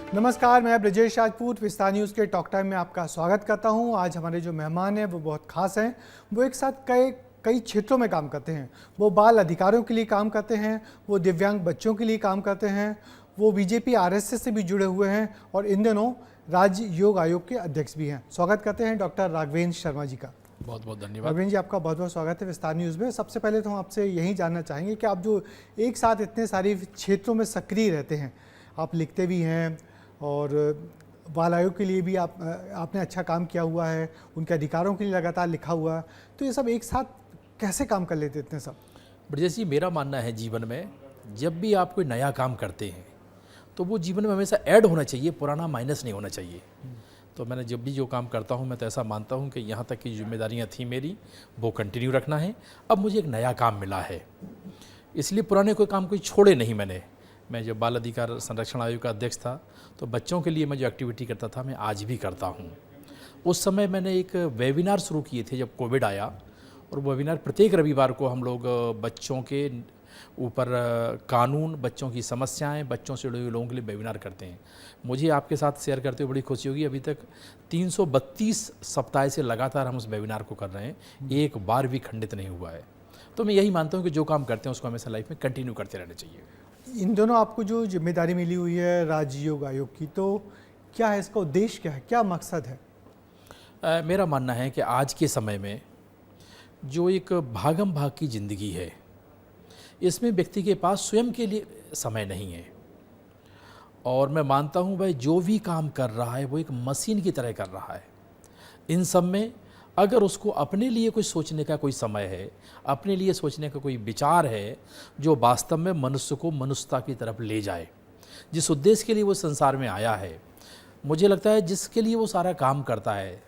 नमस्कार, मैं ब्रजेश राजपूत विस्तार न्यूज़ के टॉक टाइम में आपका स्वागत करता हूं। आज हमारे जो मेहमान हैं वो बहुत खास हैं। वो एक साथ कई कई क्षेत्रों में काम करते हैं। वो बाल अधिकारों के लिए काम करते हैं, वो दिव्यांग बच्चों के लिए काम करते हैं, वो बीजेपी आरएसएस से भी जुड़े हुए हैं और इन दिनों राज्य योग आयोग के अध्यक्ष भी हैं। स्वागत करते हैं डॉक्टर राघवेंद्र शर्मा जी का। बहुत बहुत धन्यवाद। राघवेंद्र जी, आपका बहुत बहुत स्वागत है विस्तार न्यूज़ में। सबसे पहले तो हम आपसे यही जानना चाहेंगे कि आप जो एक साथ इतने सारे क्षेत्रों में सक्रिय रहते हैं, आप लिखते भी हैं और बाल आयोग के लिए भी आपने अच्छा काम किया हुआ है, उनके अधिकारों के लिए लगातार लिखा हुआ है, तो ये सब एक साथ कैसे काम कर लेते इतने सब? ब्रजेश जी, मेरा मानना है जीवन में जब भी आप कोई नया काम करते हैं तो वो जीवन में हमेशा ऐड होना चाहिए, पुराना माइनस नहीं होना चाहिए। तो मैंने जब भी जो काम करता हूँ मैं तो ऐसा मानता हूँ कि यहाँ तक की जिम्मेदारियाँ थी मेरी वो कंटिन्यू रखना है। अब मुझे एक नया काम मिला है, इसलिए पुराने कोई काम कोई छोड़े नहीं मैंने। मैं जब बाल अधिकार संरक्षण आयोग का अध्यक्ष था तो बच्चों के लिए मैं जो एक्टिविटी करता था मैं आज भी करता हूँ। उस समय मैंने एक वेबिनार शुरू किए थे जब कोविड आया, और वेबिनार प्रत्येक रविवार को हम लोग बच्चों के ऊपर कानून, बच्चों की समस्याएं, बच्चों से जुड़े हुए लोगों के लिए वेबिनार करते हैं। मुझे आपके साथ शेयर करते हुए बड़ी खुशी होगी, अभी तक 332 सप्ताह से लगातार हम उस वेबिनार को कर रहे हैं, एक बार भी खंडित नहीं हुआ है। तो मैं यही मानता हूँ कि जो काम करते हैं उसको हमेशा लाइफ में कंटिन्यू करते रहना चाहिए। इन दोनों आपको जो जिम्मेदारी मिली हुई है राज्य योग आयोग की, तो क्या है इसका उद्देश्य, क्या है, क्या मकसद है? मेरा मानना है कि आज के समय में जो एक भागम भाग की ज़िंदगी है, इसमें व्यक्ति के पास स्वयं के लिए समय नहीं है। और मैं मानता हूँ भाई, जो भी काम कर रहा है वो एक मशीन की तरह कर रहा है। इन सब में अगर उसको अपने लिए कुछ सोचने का कोई समय है, अपने लिए सोचने का कोई विचार है जो वास्तव में मनुष्य को मनुष्यता की तरफ ले जाए, जिस उद्देश्य के लिए वो संसार में आया है, मुझे लगता है जिसके लिए वो सारा काम करता है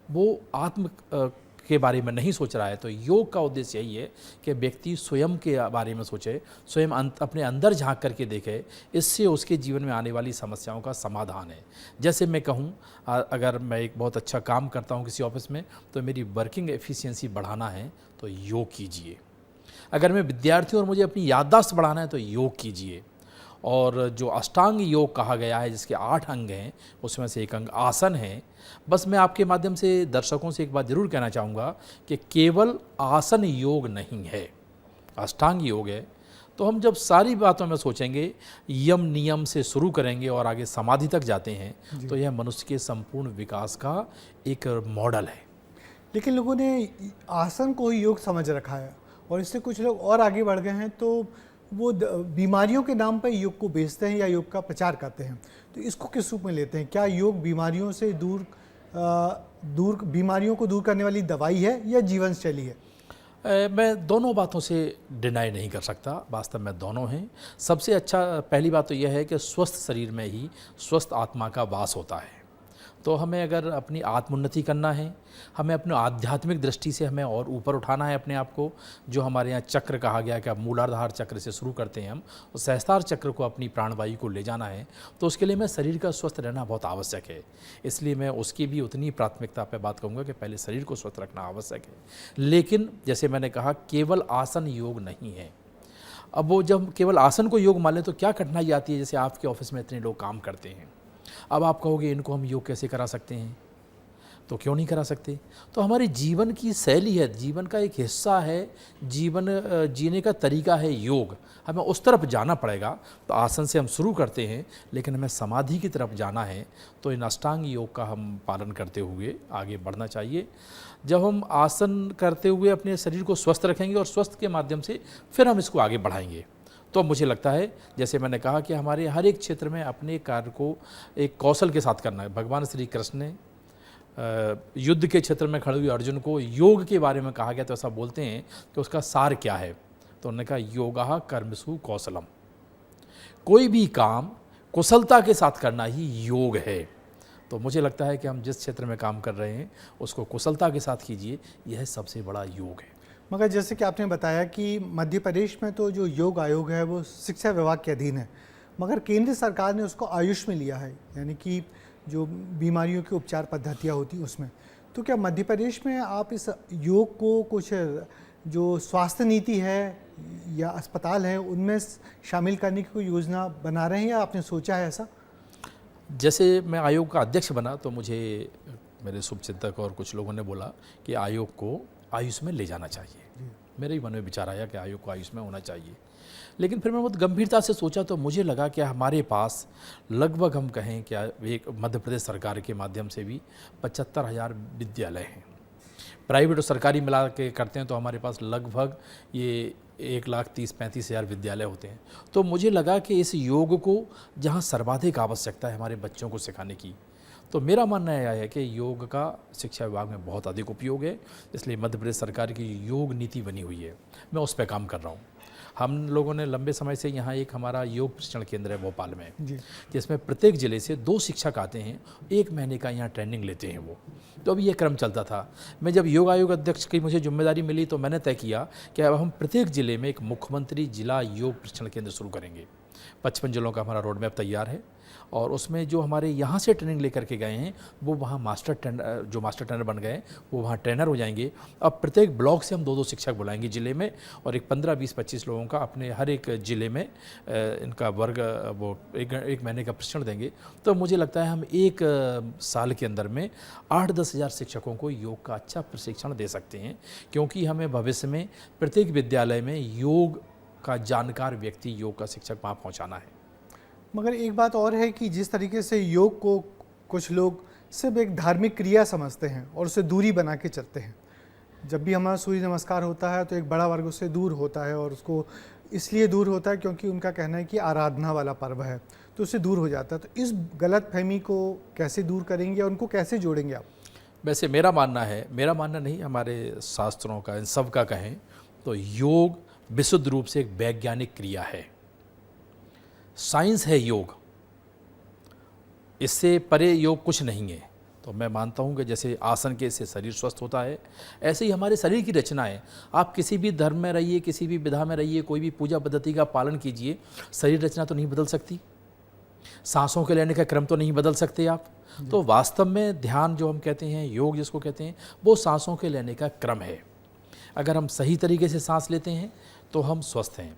वो आत्म के बारे में नहीं सोच रहा है। तो योग का उद्देश्य यही है कि व्यक्ति स्वयं के बारे में सोचे, स्वयं अपने अंदर झांक करके देखे, इससे उसके जीवन में आने वाली समस्याओं का समाधान है। जैसे मैं कहूँ, अगर मैं एक बहुत अच्छा काम करता हूँ किसी ऑफिस में तो मेरी वर्किंग एफिशिएंसी बढ़ाना है तो योग कीजिए। अगर मैं विद्यार्थी और मुझे अपनी याददाश्त बढ़ाना है तो योग कीजिए। और जो अष्टांग योग कहा गया है जिसके 8 अंग हैं, उसमें से एक अंग आसन है। बस मैं आपके माध्यम से दर्शकों से एक बात ज़रूर कहना चाहूँगा कि केवल आसन योग नहीं है, अष्टांग योग है। तो हम जब सारी बातों में सोचेंगे, यम नियम से शुरू करेंगे और आगे समाधि तक जाते हैं, तो यह मनुष्य के संपूर्ण विकास का एक मॉडल है। लेकिन लोगों ने आसन को ही योग समझ रखा है और इससे कुछ लोग और आगे बढ़ गए हैं, तो वो बीमारियों के नाम पर योग को बेचते हैं या योग का प्रचार करते हैं। तो इसको किस रूप में लेते हैं? क्या योग बीमारियों से बीमारियों को दूर करने वाली दवाई है या जीवन शैली है? मैं दोनों बातों से डिनाई नहीं कर सकता, वास्तव में दोनों हैं। सबसे अच्छा पहली बात तो यह है कि स्वस्थ शरीर में ही स्वस्थ आत्मा का वास होता है। तो हमें अगर अपनी आत्मोन्नति करना है, हमें अपने आध्यात्मिक दृष्टि से हमें और ऊपर उठाना है अपने आप को, जो हमारे यहाँ चक्र कहा गया कि आप मूलाधार चक्र से शुरू करते हैं हम, और सहस्त्रार चक्र को अपनी प्राणवायु को ले जाना है, तो उसके लिए मैं शरीर का स्वस्थ रहना बहुत आवश्यक है। इसलिए मैं उसकी भी उतनी प्राथमिकता पर बात करूँगा कि पहले शरीर को स्वस्थ रखना आवश्यक है। लेकिन जैसे मैंने कहा, केवल आसन योग नहीं है। अब वो जब केवल आसन को योग मान लें तो क्या कठिनाई आती है। जैसे आपके ऑफिस में इतने लोग काम करते हैं, अब आप कहोगे इनको हम योग कैसे करा सकते हैं, तो क्यों नहीं करा सकते। तो हमारे जीवन की शैली है, जीवन का एक हिस्सा है, जीवन जीने का तरीका है योग। हमें उस तरफ जाना पड़ेगा। तो आसन से हम शुरू करते हैं, लेकिन हमें समाधि की तरफ जाना है, तो इन अष्टांग योग का हम पालन करते हुए आगे बढ़ना चाहिए। जब हम आसन करते हुए अपने शरीर को स्वस्थ रखेंगे और स्वस्थ के माध्यम से फिर हम इसको आगे बढ़ाएंगे, तो मुझे लगता है, जैसे मैंने कहा कि हमारे हर एक क्षेत्र में अपने कार्य को एक कौशल के साथ करना है। भगवान श्री कृष्ण ने युद्ध के क्षेत्र में खड़े हुए अर्जुन को योग के बारे में कहा गया, तो ऐसा बोलते हैं कि उसका सार क्या है, तो उन्होंने कहा योगः कर्मसु कौशलम। कोई भी काम कुशलता के साथ करना ही योग है। तो मुझे लगता है कि हम जिस क्षेत्र में काम कर रहे हैं उसको कुशलता के साथ कीजिए, यह सबसे बड़ा योग है। मगर जैसे कि आपने बताया कि मध्य प्रदेश में तो जो योग आयोग है वो शिक्षा विभाग के अधीन है, मगर केंद्र सरकार ने उसको आयुष में लिया है, यानी कि जो बीमारियों की उपचार पद्धतियाँ होती उसमें। तो क्या मध्य प्रदेश में आप इस योग को कुछ जो स्वास्थ्य नीति है या अस्पताल है उनमें शामिल करने की कोई योजना बना रहे हैं या आपने सोचा है ऐसा? जैसे मैं आयोग का अध्यक्ष बना तो मुझे मेरे शुभचिंतक और कुछ लोगों ने बोला कि आयोग को आयुष में ले जाना चाहिए। मेरे ही मन में विचार आया कि आयोग को आयुष में होना चाहिए, लेकिन फिर मैं बहुत गंभीरता से सोचा तो मुझे लगा कि हमारे पास लगभग हम कहें क्या एक मध्य प्रदेश सरकार के माध्यम से भी 75,000 विद्यालय हैं। प्राइवेट और सरकारी मिला के करते हैं तो हमारे पास लगभग ये 1,30,35,000 विद्यालय होते हैं। तो मुझे लगा कि इस योग को जहाँ सर्वाधिक आवश्यकता है हमारे बच्चों को सिखाने की, तो मेरा मानना यह है कि योग का शिक्षा विभाग में बहुत अधिक उपयोग है, इसलिए मध्य प्रदेश सरकार की योग नीति बनी हुई है, मैं उस पर काम कर रहा हूँ। हम लोगों ने लंबे समय से यहाँ एक हमारा योग प्रशिक्षण केंद्र है भोपाल में, जिसमें प्रत्येक ज़िले से 2 शिक्षक आते हैं, 1 महीने का यहाँ ट्रेनिंग लेते हैं वो। तो अभी ये क्रम चलता था। मैं जब योग आयोग अध्यक्ष की मुझे जिम्मेदारी मिली तो मैंने तय किया कि अब हम प्रत्येक ज़िले में एक मुख्यमंत्री जिला योग प्रशिक्षण केंद्र शुरू करेंगे। 55 जिलों का हमारा रोड मैप तैयार है और उसमें जो हमारे यहाँ से ट्रेनिंग लेकर के गए हैं वो वहाँ मास्टर ट्रेनर बन गए, वो वहाँ ट्रेनर हो जाएंगे। अब प्रत्येक ब्लॉक से हम 2-2 शिक्षक बुलाएंगे ज़िले में और एक 15, 20, 25 लोगों का अपने हर एक ज़िले में इनका वर्ग वो एक महीने का प्रशिक्षण देंगे। तो मुझे लगता है हम 1 साल के अंदर में 8-10 हज़ार शिक्षकों को योग का अच्छा प्रशिक्षण दे सकते हैं, क्योंकि हमें भविष्य में प्रत्येक विद्यालय में योग का जानकार व्यक्ति, योग का शिक्षक वहाँ पहुँचाना है। मगर एक बात और है कि जिस तरीके से योग को कुछ लोग सिर्फ एक धार्मिक क्रिया समझते हैं और उससे दूरी बना के चलते हैं। जब भी हमारा सूर्य नमस्कार होता है तो एक बड़ा वर्ग उससे दूर होता है और उसको इसलिए दूर होता है क्योंकि उनका कहना है कि आराधना वाला पर्व है, तो उससे दूर हो जाता है। तो इस गलत फहमी को कैसे दूर करेंगे और उनको कैसे जोड़ेंगे आप? वैसे मेरा मानना नहीं, हमारे शास्त्रों का, इन सब का कहें तो योग विशुद्ध रूप से एक वैज्ञानिक क्रिया है, साइंस है योग, इससे परे योग कुछ नहीं है। तो मैं मानता हूँ कि जैसे आसन के से शरीर स्वस्थ होता है, ऐसे ही हमारे शरीर की रचना है। आप किसी भी धर्म में रहिए, किसी भी विधा में रहिए, कोई भी पूजा पद्धति का पालन कीजिए, शरीर रचना तो नहीं बदल सकती, सांसों के लेने का क्रम तो नहीं बदल सकते आप। तो वास्तव में ध्यान जो हम कहते हैं, योग जिसको कहते हैं, वो सांसों के लेने का क्रम है। अगर हम सही तरीके से सांस लेते हैं तो हम स्वस्थ हैं।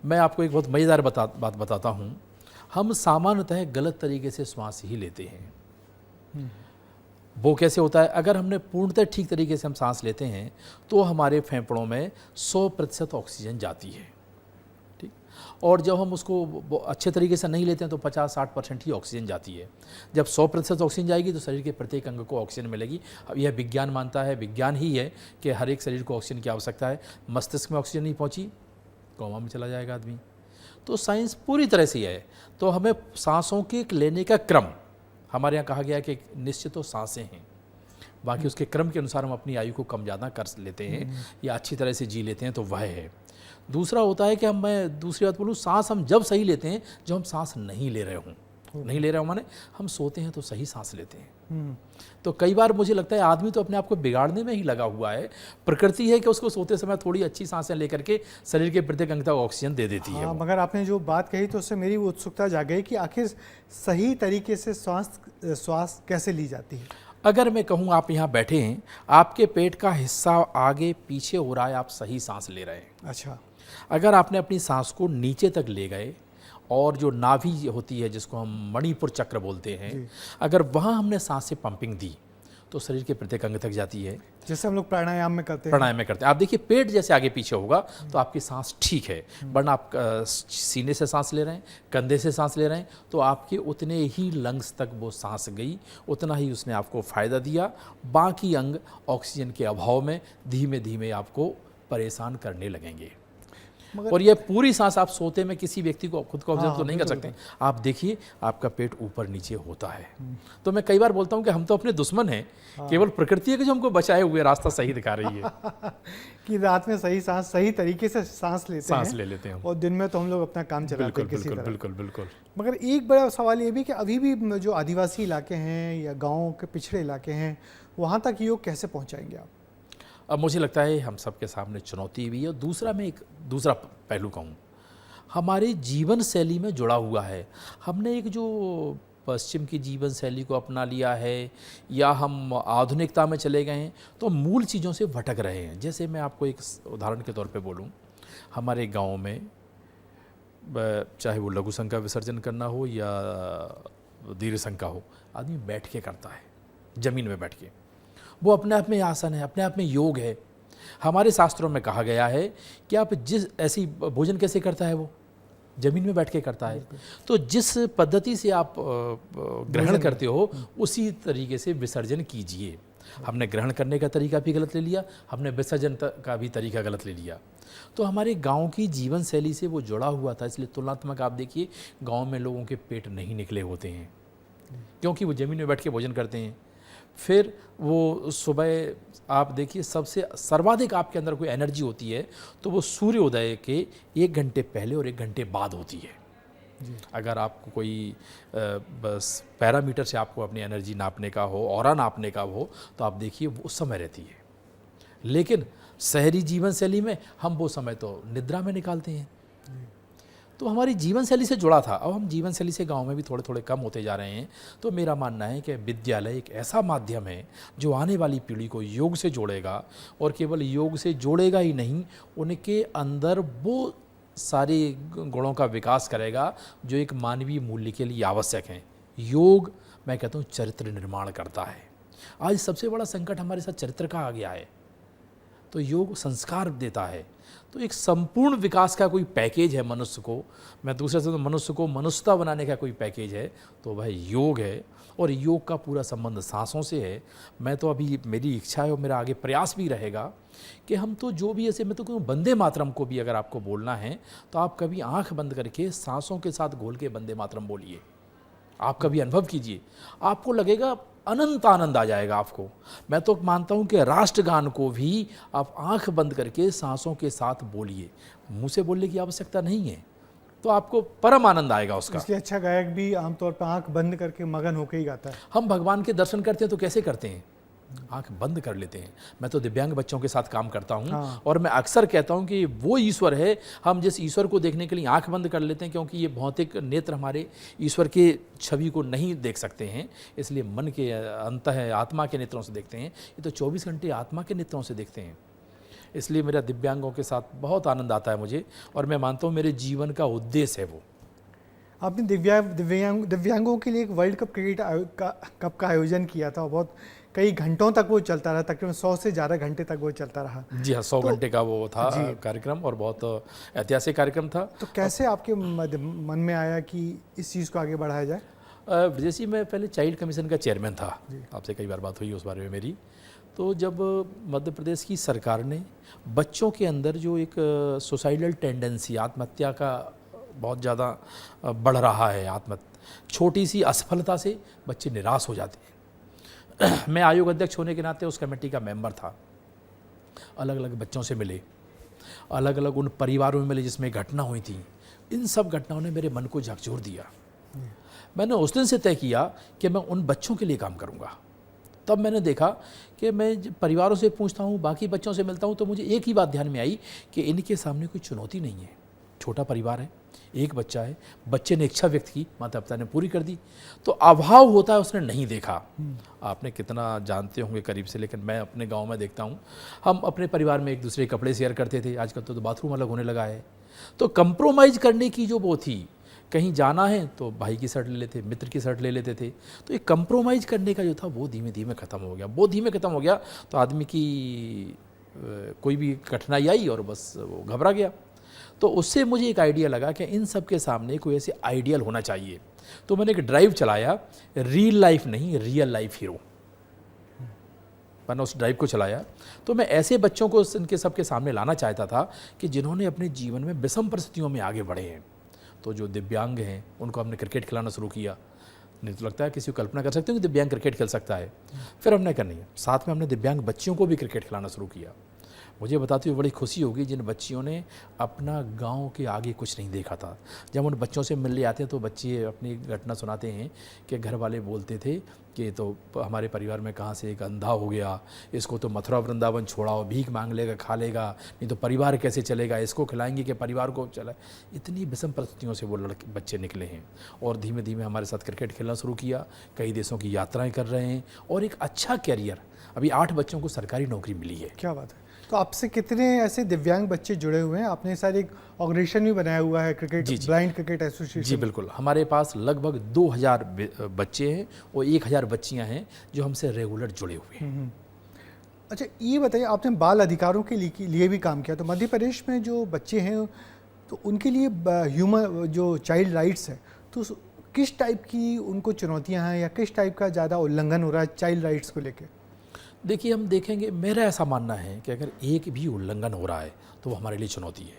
मैं आपको एक बहुत मज़ेदार बात बताता हूँ। हम सामान्यतः गलत तरीके से श्वास ही लेते हैं। वो कैसे होता है? अगर हमने पूर्णतः ठीक तरीके से हम सांस लेते हैं तो हमारे फेफड़ों में 100% ऑक्सीजन जाती है, ठीक। और जब हम उसको अच्छे तरीके से नहीं लेते हैं तो 50-60% ही ऑक्सीजन जाती है। जब 100% ऑक्सीजन जाएगी तो शरीर के प्रत्येक अंग को ऑक्सीजन मिलेगी। अब यह विज्ञान मानता है, विज्ञान ही है कि हर एक शरीर को ऑक्सीजन की आवश्यकता है। मस्तिष्क में ऑक्सीजन नहीं पहुँची, कोमा में चला जाएगा आदमी। तो साइंस पूरी तरह से है। तो हमें सांसों के लेने का क्रम, हमारे यहाँ कहा गया है कि निश्चित तो सांसें हैं, बाकी उसके क्रम के अनुसार हम अपनी आयु को कम ज़्यादा कर लेते हैं या अच्छी तरह से जी लेते हैं, तो वह है। दूसरा होता है कि मैं दूसरी बात बोलूँ, सांस हम जब सही लेते हैं जब हम सांस नहीं ले रहे हों। नहीं ले रहे हो माने हम सोते हैं तो सही सांस लेते हैं। तो कई बार मुझे लगता है आदमी तो अपने आप को बिगाड़ने में ही लगा हुआ है। प्रकृति है कि उसको सोते समय थोड़ी अच्छी सांसें लेकर के शरीर के प्रत्येक अंग तक ऑक्सीजन दे देती है। मगर आपने जो बात कही तो उससे मेरी उत्सुकता जाग गई कि आखिर सही तरीके से श्वास कैसे ली जाती है। अगर मैं कहूँ आप यहाँ बैठे हैं, आपके पेट का हिस्सा आगे पीछे हो रहा है, आप सही सांस ले रहे हैं। अच्छा, अगर आपने अपनी सांस को नीचे तक ले गए और जो नाभि होती है जिसको हम मणिपुर चक्र बोलते हैं, अगर वहाँ हमने सांस से पंपिंग दी तो शरीर के प्रत्येक अंग तक जाती है। जैसे हम लोग प्राणायाम में करते हैं। आप देखिए पेट जैसे आगे पीछे होगा तो आपकी सांस ठीक है, वरना आप सीने से सांस ले रहे हैं, कंधे से सांस ले रहे हैं, तो आपके उतने ही लंग्स तक वो सांस गई, उतना ही उसने आपको फ़ायदा दिया। बाकी अंग ऑक्सीजन के अभाव में धीमे धीमे आपको परेशान करने लगेंगे। और ये पूरी सांस आप सोते में किसी व्यक्ति को खुद को ऑब्जर्व तो नहीं कर सकते। आप देखिए आपका पेट ऊपर नीचे होता है। तो मैं कई बार बोलता हूँ कि हम तो अपने दुश्मन हैं, केवल प्रकृति है कि जो हमको बचाए हुए रास्ता सही दिखा रही है। कि रात में सही सांस, सही तरीके से सांस ले लेते हैं और दिन में तो हम लोग अपना काम चलाते हैं किसी तरह। बिल्कुल। मगर एक बड़ा सवाल ये भी कि अभी भी जो आदिवासी इलाके हैं या गाँव के पिछड़े इलाके हैं, वहाँ तक योग कैसे पहुँचाएंगे आप? अब मुझे लगता है हम सबके सामने चुनौती भी है। और दूसरा मैं एक दूसरा पहलू कहूँ, हमारे जीवन शैली में जुड़ा हुआ है। हमने एक जो पश्चिम की जीवन शैली को अपना लिया है या हम आधुनिकता में चले गए हैं, तो मूल चीज़ों से भटक रहे हैं। जैसे मैं आपको एक उदाहरण के तौर पे बोलूँ, हमारे गांव में चाहे वो लघु शंका विसर्जन करना हो या दीर्घ संघ का हो, आदमी बैठ के करता है, जमीन में बैठ के। वो अपने आप में आसन है, अपने आप में योग है। हमारे शास्त्रों में कहा गया है कि आप जिस ऐसी भोजन कैसे करता है, वो जमीन में बैठ के करता है। तो जिस पद्धति से आप ग्रहण करते हो उसी तरीके से विसर्जन कीजिए। हमने ग्रहण करने का तरीका भी गलत ले लिया, हमने विसर्जन का भी तरीका गलत ले लिया। तो हमारे गांव की जीवन शैली से वो जुड़ा हुआ था, इसलिए तुलनात्मक आप देखिए गांव में लोगों के पेट नहीं निकले होते हैं, क्योंकि वो ज़मीन में बैठ के भोजन करते हैं। फिर वो सुबह आप देखिए सबसे सर्वाधिक आपके अंदर कोई एनर्जी होती है तो वो सूर्योदय के 1 घंटे पहले और 1 घंटे बाद होती है। अगर आपको कोई बस पैरामीटर से आपको अपनी एनर्जी नापने का हो, ऑरा नापने का हो, तो आप देखिए वो उस समय रहती है। लेकिन शहरी जीवन शैली में हम वो समय तो निद्रा में निकालते हैं। तो हमारी जीवन शैली से जुड़ा था। अब हम जीवन शैली से गांव में भी थोड़े थोड़े कम होते जा रहे हैं। तो मेरा मानना है कि विद्यालय एक ऐसा माध्यम है जो आने वाली पीढ़ी को योग से जोड़ेगा, और केवल योग से जोड़ेगा ही नहीं, उनके अंदर वो सारे गुणों का विकास करेगा जो एक मानवीय मूल्य के लिए आवश्यक हैं। योग मैं कहता हूँ चरित्र निर्माण करता है। आज सबसे बड़ा संकट हमारे साथ चरित्र का आ गया है, तो योग संस्कार देता है। तो एक संपूर्ण विकास का कोई पैकेज है मनुष्य को, मैं दूसरे से मनुष्य को मनुष्यता बनाने का कोई पैकेज है तो वह योग है। और योग का पूरा संबंध सांसों से है। मैं तो अभी मेरी इच्छा है और मेरा आगे प्रयास भी रहेगा कि हम तो जो भी ऐसे, मैं तो कहूँ वंदे मातरम को भी अगर आपको बोलना है तो आप कभी आंख बंद करके सांसों के साथ घोल के वंदे मातरम बोलिए। आप कभी अनुभव कीजिए, आपको लगेगा अनंत आनंद आ जाएगा आपको। मैं तो मानता हूँ कि राष्ट्रगान को भी आप आंख बंद करके सांसों के साथ बोलिए, मुंह से बोलने की आवश्यकता नहीं है, तो आपको परम आनंद आएगा उसका। इसलिए अच्छा गायक भी आमतौर पर आंख बंद करके मगन होकर ही गाता है। हम भगवान के दर्शन करते हैं तो कैसे करते हैं? आंख बंद कर लेते हैं। मैं तो दिव्यांग बच्चों के साथ काम करता हूं। हाँ। और मैं अक्सर कहता हूं कि वो ईश्वर है, हम जिस ईश्वर को देखने के लिए आंख बंद कर लेते हैं, क्योंकि ये भौतिक नेत्र हमारे ईश्वर के छवि को नहीं देख सकते हैं, इसलिए मन के अंतः आत्मा के नेत्रों से देखते हैं। ये तो 24 घंटे आत्मा के नेत्रों से देखते हैं। इसलिए मेरा दिव्यांगों के साथ बहुत आनंद आता है मुझे, और मैं मानता हूँ मेरे जीवन का उद्देश्य है वो। आपने दिव्यांगों के लिए एक वर्ल्ड कप क्रिकेट कप का आयोजन किया था, और बहुत कई घंटों तक वो चलता रहा, तकरीबन 100 से ज़्यादा घंटे तक वो चलता रहा। जी हाँ, 100 घंटे का वो था कार्यक्रम, और बहुत ऐतिहासिक कार्यक्रम था। तो कैसे आपके मन में आया कि इस चीज़ को आगे बढ़ाया जाए? जैसे मैं पहले चाइल्ड कमीशन का चेयरमैन था, आपसे कई बार बात हुई उस बारे में मेरी। तो जब मध्य प्रदेश की सरकार ने बच्चों के अंदर जो एक सुसाइडल टेंडेंसी, आत्महत्या का बहुत ज़्यादा बढ़ रहा है, छोटी सी असफलता से बच्चे निराश हो जाते हैं। मैं आयोग अध्यक्ष होने के नाते उस कमेटी का मेंबर था। अलग अलग बच्चों से मिले, अलग अलग उन परिवारों में मिले जिसमें घटना हुई थी। इन सब घटनाओं ने मेरे मन को झकझोर दिया। मैंने उस दिन से तय किया कि मैं उन बच्चों के लिए काम करूंगा। तब मैंने देखा कि मैं परिवारों से पूछता हूँ, बाकी बच्चों से मिलता हूँ, तो मुझे एक ही बात ध्यान में आई कि इनके सामने कोई चुनौती नहीं है। छोटा परिवार है, एक बच्चा है, बच्चे ने इच्छा व्यक्त की, माता पिता ने पूरी कर दी। तो अभाव होता है उसने नहीं देखा। आपने कितना जानते होंगे करीब से, लेकिन मैं अपने गांव में देखता हूं, हम अपने परिवार में एक दूसरे के कपड़े शेयर करते थे। आजकल तो बाथरूम अलग होने लगा है। तो कंप्रोमाइज़ करने की जो वो थी, कहीं जाना है तो भाई की शर्ट ले लेते, मित्र की शर्ट ले लेते थे। तो एक कंप्रोमाइज़ करने का जो था वो धीमे धीमे ख़त्म हो गया। वो धीमे ख़त्म हो गया तो आदमी की कोई भी कठिनाई आई और बस वो घबरा गया। तो उससे मुझे एक आइडिया लगा कि इन सब के सामने कोई ऐसे आइडियल होना चाहिए। तो मैंने एक ड्राइव चलाया, रियल लाइफ नहीं, रियल लाइफ हीरो। मैंने उस ड्राइव को चलाया। तो मैं ऐसे बच्चों को इनके सबके सामने लाना चाहता था कि जिन्होंने अपने जीवन में विषम परिस्थितियों में आगे बढ़े हैं। तो जो दिव्यांग हैं उनको हमने क्रिकेट खिलाना शुरू किया। नहीं तो लगता है किसी को कल्पना कर सकते हो कि दिव्यांग क्रिकेट खेल सकता है। फिर हमने करनी है, साथ में हमने दिव्यांग बच्चियों को भी क्रिकेट खिलाना शुरू किया। मुझे बताते हुए बड़ी खुशी होगी जिन बच्चियों ने अपना गांव के आगे कुछ नहीं देखा था। जब उन बच्चों से मिलने आते हैं तो बच्चे अपनी घटना सुनाते हैं कि घर वाले बोलते थे कि तो हमारे परिवार में कहाँ से एक अंधा हो गया, इसको तो मथुरा वृंदावन छोड़ाओ, भीख मांग लेगा, खा लेगा, नहीं तो परिवार कैसे चलेगा, इसको खिलाएंगे कि परिवार को चला। इतनी विषम परिस्थितियों से वो बच्चे निकले हैं और धीमे धीमे हमारे साथ क्रिकेट खेलना शुरू किया। कई देशों की यात्राएँ कर रहे हैं और एक अच्छा कैरियर। अभी 8 बच्चों को सरकारी नौकरी मिली है। क्या बात है। तो आपसे कितने ऐसे दिव्यांग बच्चे जुड़े हुए हैं? आपने शायद एक ऑर्गेनाइजेशन भी बनाया हुआ है, क्रिकेट जी, जी। ब्लाइंड क्रिकेट जी एसोसिएशन। बिल्कुल, हमारे पास लगभग 2000 बच्चे हैं और 1000 बच्चियां हैं जो हमसे रेगुलर जुड़े हुए हैं। अच्छा, ये बताइए, आपने बाल अधिकारों के लिए भी काम किया, तो मध्य प्रदेश में जो बच्चे हैं तो उनके लिए ह्यूमन जो चाइल्ड राइट्स है, तो किस टाइप की उनको चुनौतियां हैं या किस टाइप का ज़्यादा उल्लंघन हो रहा है चाइल्ड राइट्स को लेकर? देखिए, हम देखेंगे, मेरा ऐसा मानना है कि अगर एक भी उल्लंघन हो रहा है तो वो हमारे लिए चुनौती है।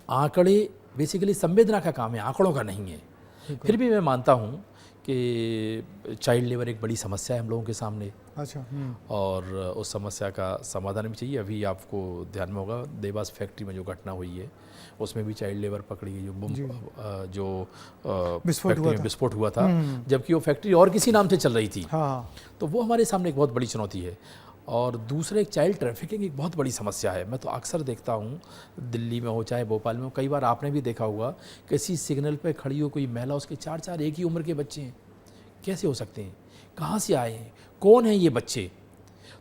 आंकड़े बेसिकली संवेदना का काम है, आंकड़ों का नहीं है। फिर भी मैं मानता हूँ कि चाइल्ड लेबर एक बड़ी समस्या है हम लोगों के सामने, अच्छा। और उस समस्या का समाधान भी चाहिए। अभी आपको ध्यान में होगा, देवास फैक्ट्री में जो घटना हुई है उसमें भी चाइल्ड लेबर पकड़ी गई, विस्फोट हुआ था। विस्फोट हुआ था, जबकि वो फैक्ट्री और किसी नाम से चल रही थी। हाँ। तो वो हमारे सामने एक बहुत बड़ी चुनौती है। और दूसरा, एक चाइल्ड ट्रैफिकिंग एक बहुत बड़ी समस्या है। मैं तो अक्सर देखता हूँ, दिल्ली में हो चाहे भोपाल में हो, कई बार आपने भी देखा होगा, किसी सिग्नल पे खड़ी हो कोई महिला, उसके 4-4 एक ही उम्र के बच्चे हैं। कैसे हो सकते हैं? कहाँ से आए हैं? कौन हैं ये बच्चे?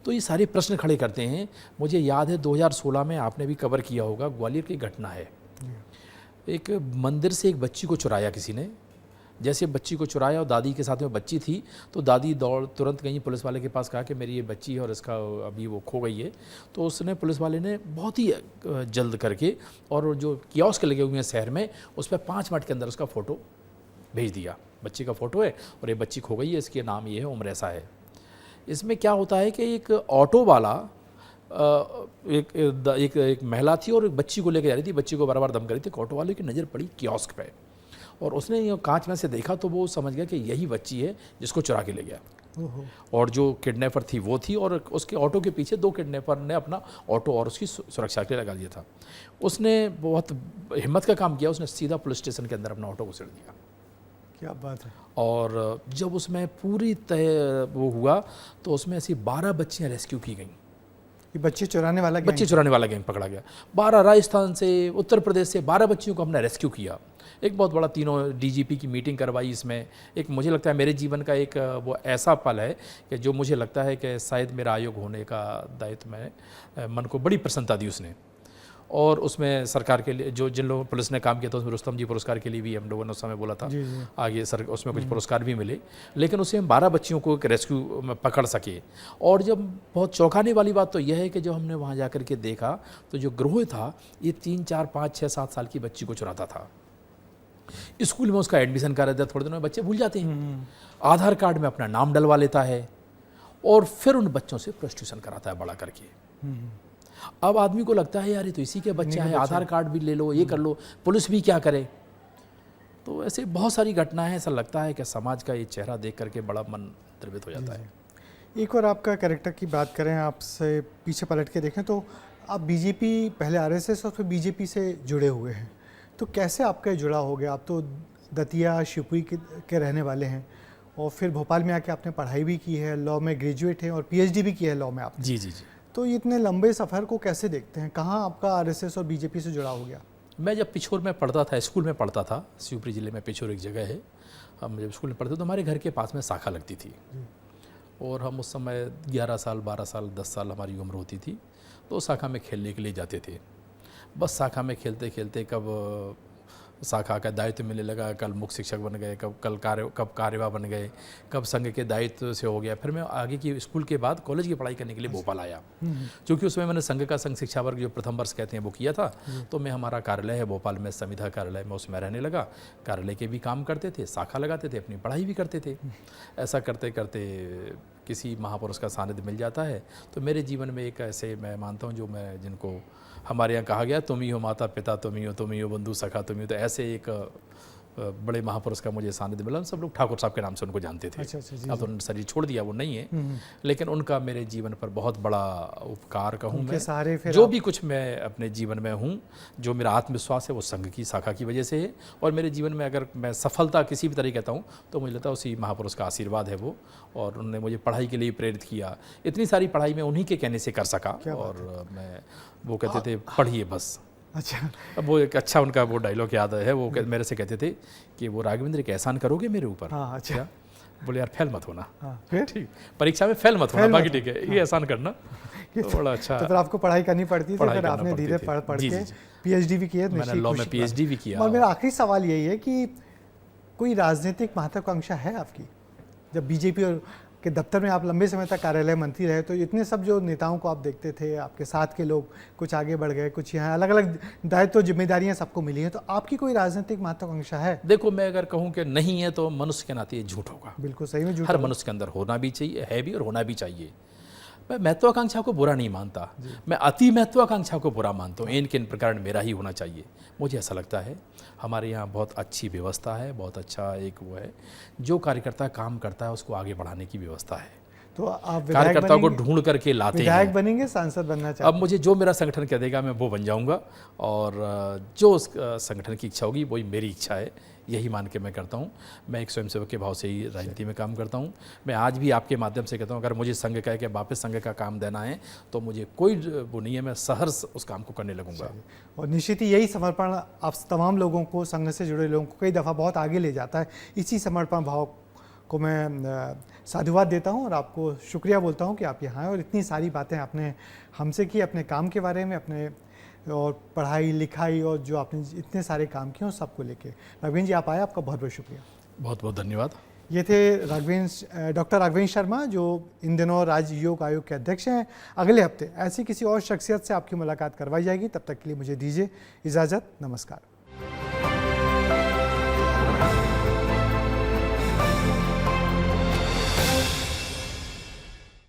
तो ये सारे प्रश्न खड़े करते हैं। मुझे याद है 2016 में आपने भी कवर किया होगा, ग्वालियर की घटना है। एक मंदिर से एक बच्ची को चुराया किसी ने। जैसे बच्ची को चुराया और दादी के साथ में बच्ची थी, तो दादी तुरंत गई पुलिस वाले के पास, कहा कि मेरी ये बच्ची है और इसका अभी वो खो गई है। तो उसने, पुलिस वाले ने बहुत ही जल्द करके, और जो कियोस्क लगे हुए हैं शहर में, उस पर 5 मिनट के अंदर उसका फ़ोटो भेज दिया। बच्ची का फ़ोटो है और ये बच्ची खो गई है, इसके नाम ये है, उम्र ऐसा है। इसमें क्या होता है कि एक ऑटो वाला, एक महिला थी और एक बच्ची को लेकर जा रही थी, बच्ची को बार-बार दम कर रही थी। ऑटो वाले की नज़र पड़ी कियोस्क पे, और उसने ये कांच में से देखा तो वो समझ गया कि यही बच्ची है जिसको चुरा के ले गया। और जो किडनैपर थी वो थी, और उसके ऑटो के पीछे 2 किडनैपर ने अपना ऑटो और उसकी सुरक्षा के लिए लगा दिया था। उसने बहुत हिम्मत का काम किया, उसने सीधा पुलिस स्टेशन के अंदर अपना ऑटो को सिड़ दिया। क्या बात है। और जब उसमें पूरी तय वो हुआ तो उसमें ऐसी 12 बच्चियाँ रेस्क्यू की गईं। ये बच्चे चुराने वाला बच्चे चुराने वाला गैंग पकड़ा गया। 12 राजस्थान से, उत्तर प्रदेश से 12 बच्चियों को हमने रेस्क्यू किया। एक बहुत बड़ा, तीनों डीजीपी की मीटिंग करवाई इसमें। एक मुझे लगता है मेरे जीवन का एक वो ऐसा पल है कि जो मुझे लगता है कि शायद मेरा आयोग होने का दायित्व में मन को बड़ी प्रसन्नता दी उसने। और उसमें सरकार के लिए जो जिन लोगों पुलिस ने काम किया था, उसमें रुस्तम जी पुरस्कार के लिए भी हम लोगों ने उस समय बोला था। जी, जी। आगे उसमें कुछ पुरस्कार भी मिले, लेकिन उससे हम 12 बच्चियों को एक रेस्क्यू में पकड़ सके। और जब बहुत चौंकाने वाली बात तो यह है कि जब हमने वहाँ जाकर के देखा तो जो गिरोह था ये 3, 4, 5, 6, 7 साल की बच्ची को चुराता था। स्कूल में उसका एडमिशन करा देता, थोड़े दिनों में बच्चे भूल जाते हैं, आधार कार्ड में अपना नाम डलवा लेता है और फिर उन बच्चों से प्रोस्टिट्यूशन कराता है बड़ा करके। अब आदमी को लगता है यार ये तो इसी के बच्चा है, आधार कार्ड भी ले लो, ये कर लो, पुलिस भी क्या करे। तो ऐसे बहुत सारी घटनाएं हैं। ऐसा लगता है कि समाज का ये चेहरा देख करके बड़ा मन द्रवित हो जाता है। एक और आपका कैरेक्टर की बात करें, आपसे पीछे पलट के देखें तो आप बीजेपी, पहले आरएसएस और फिर बीजेपी से जुड़े हुए हैं, तो कैसे आपका जुड़ा हो गया? आप तो दतिया शिवपुरी के रहने वाले हैं और फिर भोपाल में आके आपने पढ़ाई भी की है, लॉ में ग्रेजुएट हैं और पीएचडी भी की है लॉ में आपने। जी जी जी। तो ये इतने लंबे सफ़र को कैसे देखते हैं? कहाँ आपका आरएसएस और बीजेपी से जुड़ा हो गया? मैं जब पिछोर में पढ़ता था, स्कूल में पढ़ता था, शिवपुरी जिले में पिछोर एक जगह है, हम जब स्कूल में पढ़ते तो हमारे घर के पास में शाखा लगती थी और हम उस समय 11 साल, 12 साल, 10 साल हमारी उम्र होती थी, तो शाखा में खेलने के लिए जाते थे। बस शाखा में खेलते खेलते कब शाखा का दायित्व मिलने लगा, कल मुख्य शिक्षक बन गए, कब कार्यवाह बन गए, कब संघ के दायित्व से हो गया। फिर मैं आगे की स्कूल के बाद कॉलेज की पढ़ाई करने के लिए भोपाल आया, क्योंकि उसमें मैंने संघ शिक्षा वर्ग जो प्रथम वर्ष कहते हैं वो किया था। तो मैं, हमारा कार्यालय है भोपाल में, संविधा कार्यालय में, उसमें रहने लगा। कार्यालय के भी काम करते थे, शाखा लगाते थे, अपनी पढ़ाई भी करते थे। ऐसा करते करते किसी महापुरुष का सानिध्य मिल जाता है। तो मेरे जीवन में एक ऐसे, मैं मानता हूँ, जो मैं, जिनको हमारे यहाँ कहा गया, तुम ही हो माता पिता, तुम ही हो बंधु सखा, तुम ही हो, तो ऐसे एक बड़े महापुरुष का मुझे सानिध्य मिला। सब लोग ठाकुर साहब के नाम से उनको जानते थे। अच्छा, जी, अब तो उन्होंने शरीर छोड़ दिया, वो नहीं है, लेकिन उनका मेरे जीवन पर बहुत बड़ा उपकार कहूँ मैं। सारे फिर जो भी कुछ मैं अपने जीवन में हूँ, जो मेरा आत्मविश्वास है वो संघ की शाखा की वजह से है। और मेरे जीवन में अगर मैं सफलता किसी भी तरह कहता हूँ तो मुझे लगता है उसी महापुरुष का आशीर्वाद है वो, और उन्होंने मुझे पढ़ाई के लिए प्रेरित किया। इतनी सारी पढ़ाई मैं उन्हीं के कहने से कर सका। और मैं, वो कहते थे पढ़िए बस। अच्छा। अब वो एक अच्छा उनका वो डायलॉग याद है, वो मेरे से कहते थे कि वो राघवेंद्र एक एहसान करोगे मेरे ऊपर? हाँ, अच्छा। बोले यार फेल मत होना। हाँ, फिर ठीक, परीक्षा में फेल मत होना, फेल मत बाकी ठीक है, ये एहसान करना। तो बड़ा अच्छा। तो फिर आपको पढ़ाई करनी पड़ती थी, पढ़ाई फिर करना आपने पड़ती धीरे थी। पढ़ जी, के जी, जी। पीएचडी भी किया। मैंने लॉ में पीएचडी भी किया। और मेरा आखिरी सवाल यही है कि कोई राजनीतिक महत्वाकांक्षा है आपकी? जब बीजेपी और के दफ्तर में आप लंबे समय तक कार्यालय मंत्री रहे, तो इतने सब जो नेताओं को आप देखते थे, आपके साथ के लोग कुछ आगे बढ़ गए, कुछ यहाँ अलग अलग दायित्व जिम्मेदारियां सबको मिली हैं, तो आपकी कोई राजनीतिक महत्वाकांक्षा है? देखो, मैं अगर कहूँ कि नहीं है तो मनुष्य के नाते ये झूठ होगा। बिल्कुल सही में झूठ हर होगा। मनुष्य के अंदर होना भी चाहिए, है भी और होना भी चाहिए। मैं महत्वाकांक्षा को बुरा नहीं मानता, मैं अति महत्वाकांक्षा को बुरा मानता हूँ। इनके प्रकार मेरा ही होना चाहिए, मुझे ऐसा लगता है। हमारे यहाँ बहुत अच्छी व्यवस्था है, बहुत अच्छा एक वो है, जो कार्यकर्ता काम करता है उसको आगे बढ़ाने की व्यवस्था है। तो आप विधायक कार्यकर्ताओं को बनेंगे? ढूंढ करके लाते विधायक हैं। बनेंगे, सांसद बनना अब चाहते मुझे जो मेरा संगठन कह देगा मैं वो बन जाऊंगा, और जो उस संगठन की इच्छा होगी वही मेरी इच्छा है, यही मान के मैं करता हूँ। मैं एक स्वयंसेवक के भाव से ही राजनीति में काम करता हूँ। मैं आज भी आपके माध्यम से कहता हूँ, अगर मुझे संघ कहे कि वापस संघ का काम देना है तो मुझे कोई वो नहीं है, मैं सहर्ष उस काम को करने लगूंगा। और निश्चित ही यही समर्पण आप तमाम लोगों को, संघ से जुड़े लोगों को कई दफ़ा बहुत आगे ले जाता है। इसी समर्पण भाव को मैं साधुवाद देता हूं और आपको शुक्रिया बोलता हूं कि आप यहाँ आए और इतनी सारी बातें आपने हमसे की, अपने काम के बारे में, अपने और पढ़ाई लिखाई और जो आपने इतने सारे काम किए, उस सबको लेके। राघवेंद्र जी, आप आए, आपका बहुत बहुत शुक्रिया। बहुत बहुत धन्यवाद। ये थे डॉक्टर राघवेंद्र शर्मा, जो इन दिनों राज्य योग आयोग के अध्यक्ष हैं। अगले हफ्ते ऐसी किसी और शख्सियत से आपकी मुलाकात करवाई जाएगी। तब तक के लिए मुझे दीजिए इजाज़त। नमस्कार।